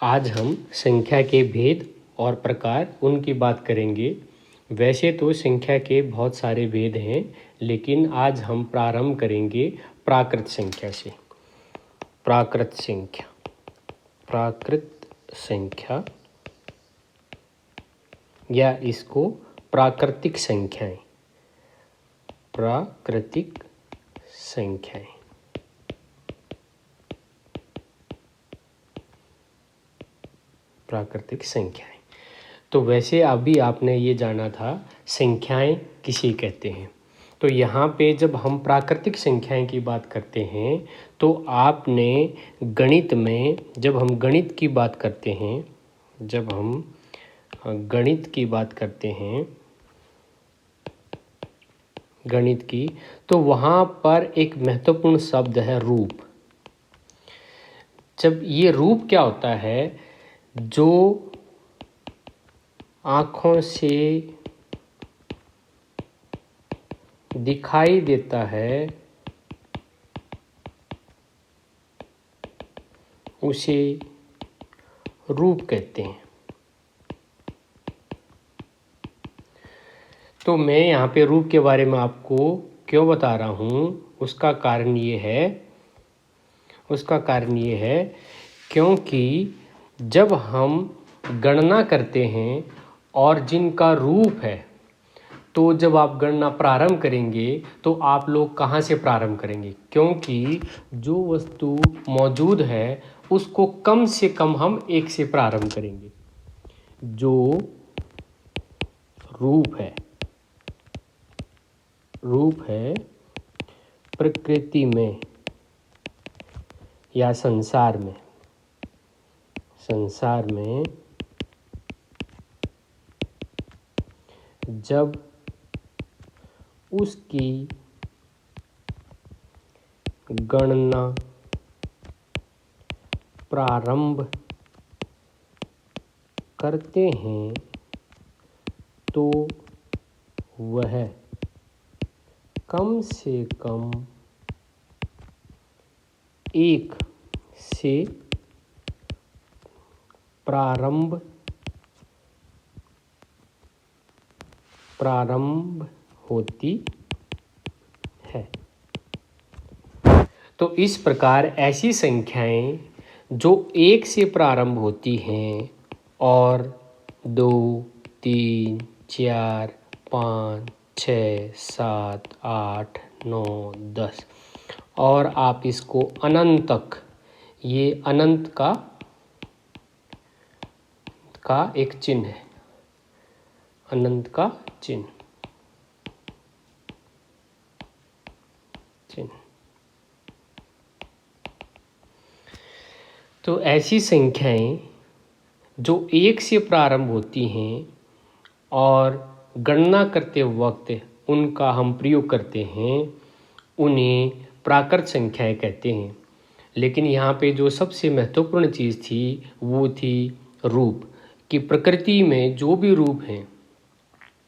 आज हम संख्या के भेद और प्रकार उनकी बात करेंगे। वैसे तो संख्या के बहुत सारे भेद हैं, लेकिन आज हम प्रारंभ करेंगे प्राकृत संख्या से। प्राकृत संख्या या इसको प्राकृतिक संख्याएं। प्राकृतिक संख्याएं। तो वैसे अभी आपने ये जाना था संख्याएं किसे कहते हैं। तो यहाँ पे जब हम प्राकृतिक संख्याएं की बात करते हैं तो आपने गणित में जब हम गणित की बात करते हैं गणित की, तो वहाँ पर एक महत्वपूर्ण शब्द है रूप। जब ये रूप क्या होता है, जो आँखों से दिखाई देता है उसे रूप कहते हैं। तो मैं यहाँ पे रूप के बारे में आपको क्यों बता रहा हूँ, उसका कारण ये है क्योंकि जब हम गणना करते हैं और जिनका रूप है, तो जब आप गणना प्रारंभ करेंगे तो आप लोग कहाँ से प्रारंभ करेंगे, क्योंकि जो वस्तु मौजूद है उसको कम से कम हम एक से प्रारंभ करेंगे। जो रूप है प्रकृति में या संसार में जब उसकी गणना प्रारंभ करते हैं तो वह कम से कम एक से प्रारंभ होती है। तो इस प्रकार ऐसी संख्याएं जो एक से प्रारंभ होती हैं और 2, 3, 4, 5, 6, 7, 8, 9, 10 और आप इसको अनंत तक, ये अनंत का एक चिन्ह है, अनंत का चिन्ह। तो ऐसी संख्याएं जो एक से प्रारंभ होती हैं और गणना करते वक्त उनका हम प्रयोग करते हैं, उन्हें प्राकृत संख्याएं कहते हैं। लेकिन यहाँ पे जो सबसे महत्वपूर्ण चीज़ थी वो थी रूप, कि प्रकृति में जो भी रूप हैं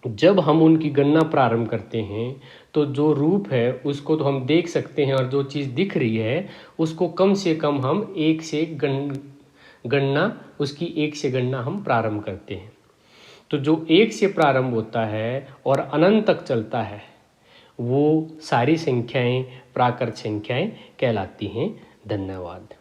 जब हम उनकी गणना प्रारंभ करते हैं तो जो रूप है उसको तो हम देख सकते हैं, और जो चीज़ दिख रही है उसको कम से कम हम एक से गणना हम प्रारंभ करते हैं। तो जो एक से प्रारंभ होता है और अनंत तक चलता है वो सारी संख्याएं प्राकृत संख्याएं कहलाती हैं। धन्यवाद।